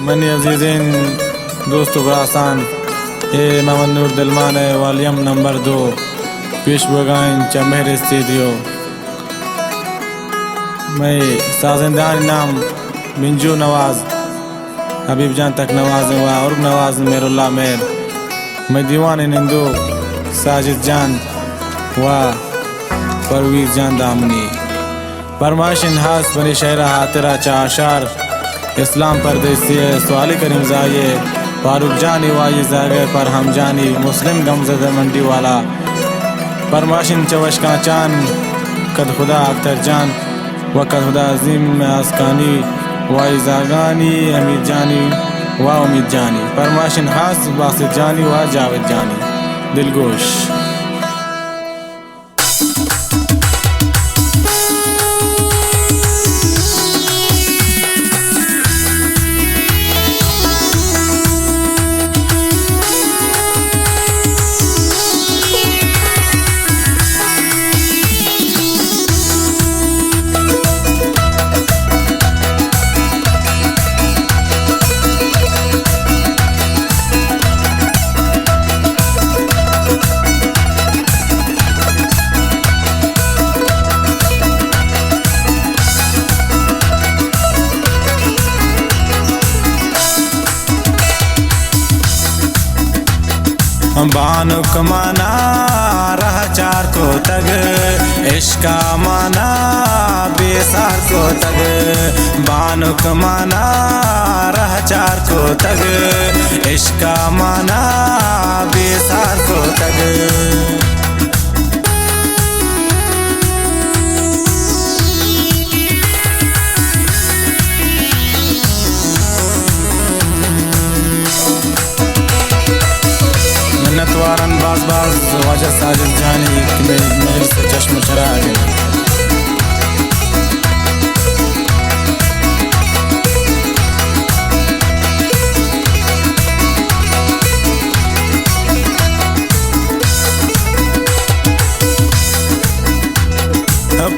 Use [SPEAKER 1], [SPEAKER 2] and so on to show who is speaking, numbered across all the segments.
[SPEAKER 1] Money अजीज़िन दोस्तों बरासान ये मोहम्मद नूर दिलमान है वॉल्यूम नंबर 2 पेश बगाइन चमेर स्टूडियो। मैं साजिंदान नाम मिंजू नवाज हबीब जान तक नवाज व और नवाज मेरुल्ला मेर। मैं दीवान निंदो साजिद जान व परवीज जान दामनी फरमाइशन हास बनी शहरा हातिरा चाशार इस्लाम परदेसी सवाली करीम जाए फारूक जानी वाई जागे पर हम जानी मुस्लिम गमजद मंडी वाला फरमाइशन चवश का चान कद खुदा अख्तर जान व कद खुदा अजीम आसकानी वाई जागानी अमीर जानी व उम्मीद जानी फरमाइशन खास बासित जानी व जावेद जानी दिलगोश। बानुक माना रह चार को तग इश्का माना बेसार को तग बानुक माना रह चार को तग इश्का माना बेसार को तग। नतवारन बाज बाज वाजा साजिद जानी कि मेरे से चश्म चरा गया।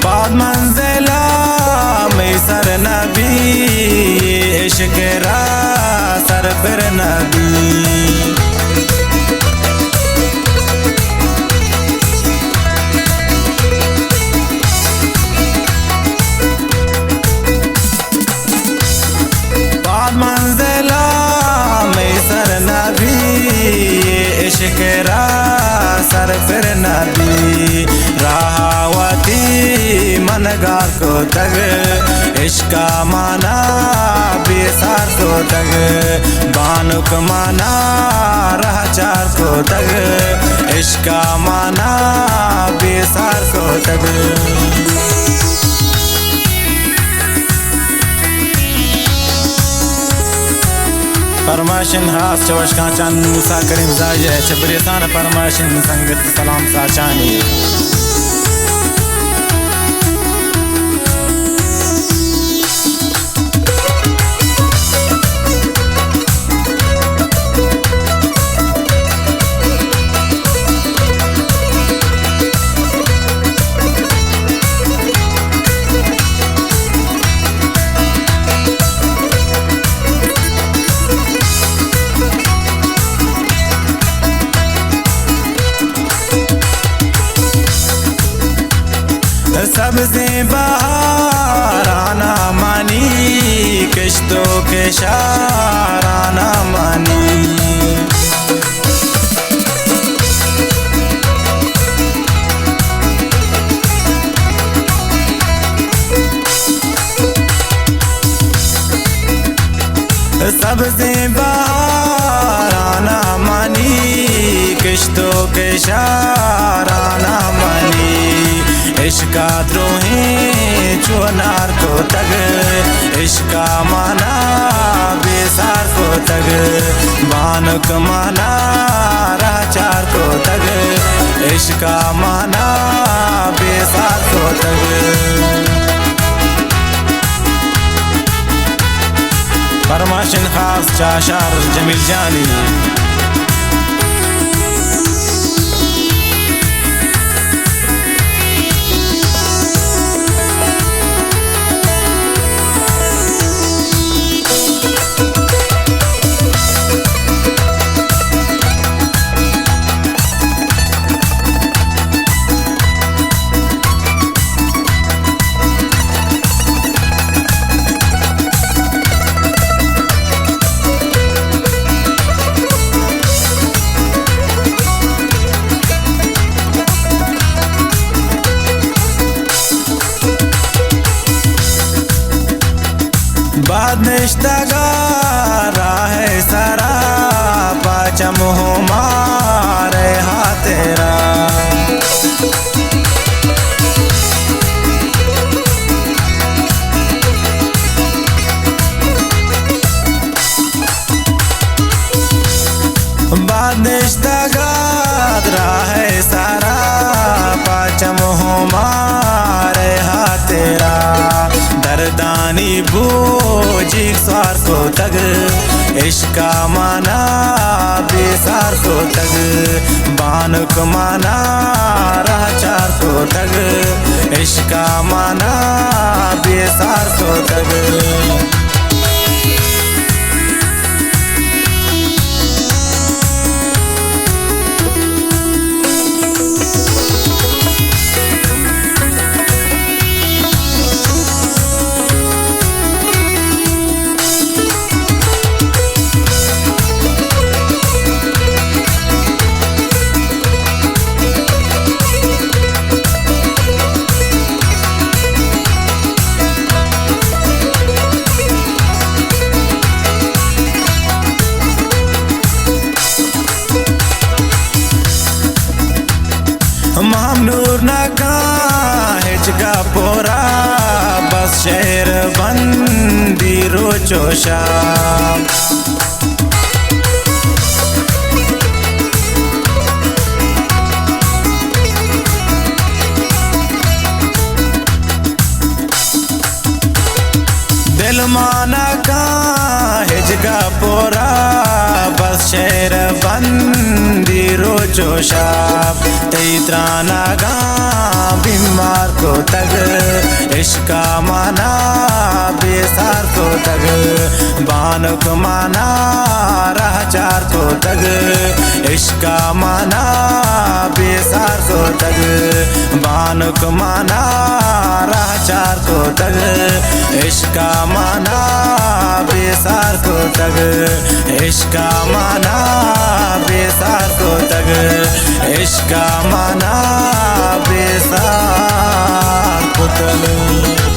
[SPEAKER 1] बाद मंजिला में सर नबी इश्क रा सर फिर नबी मंजिला में सर नबी इश्क़रा सर फिर नबी राहवती मनगार को तग इश्का माना बेसार को तग बानुक माना रह चार को तग इश्का माना बेसार को तग। फरमाइशन हास चवश का चान मूसा करीम जाए चबरेसान फरमाइशन संगत सलाम साचानी। सबसे बहाराना मानी किश्तों के शाराना मानी सबसे बहाराना मानी किश्तों के शाराना मानी इश्का द्रोही चुनार को तग इश्का माना बेसार को तग बानुक माना राचार को तग इश्का माना बेसार को तग। फरमाइशन खास चाशार जमील जानी। निष्ठगा राहे सारा पाचम हो मारे हा तेरा निष्ठगा राहे सारा पाचम हो मारे हा तेरा दर्दानी बूझी स्वार को तग इश्का माना बेसार को तग बानुक माना राह चार को तग इश्का माना बेसार को तग मामनूर नगा हिजगा पोरा बस शहर बंदी रोचोशा दिल माना का हिजगा पोरा बस शहर बंदी रोचोशा तैत्राना गा बीमार को तग इश्का माना बेसार को तग बानुक माना राह चार को तग इश्का माना बेसार को तग बानुक माना राह चार को तग इश्का माना बेसार को तग इश्का माना बेसार को तग इश्का माना बेसार को तग।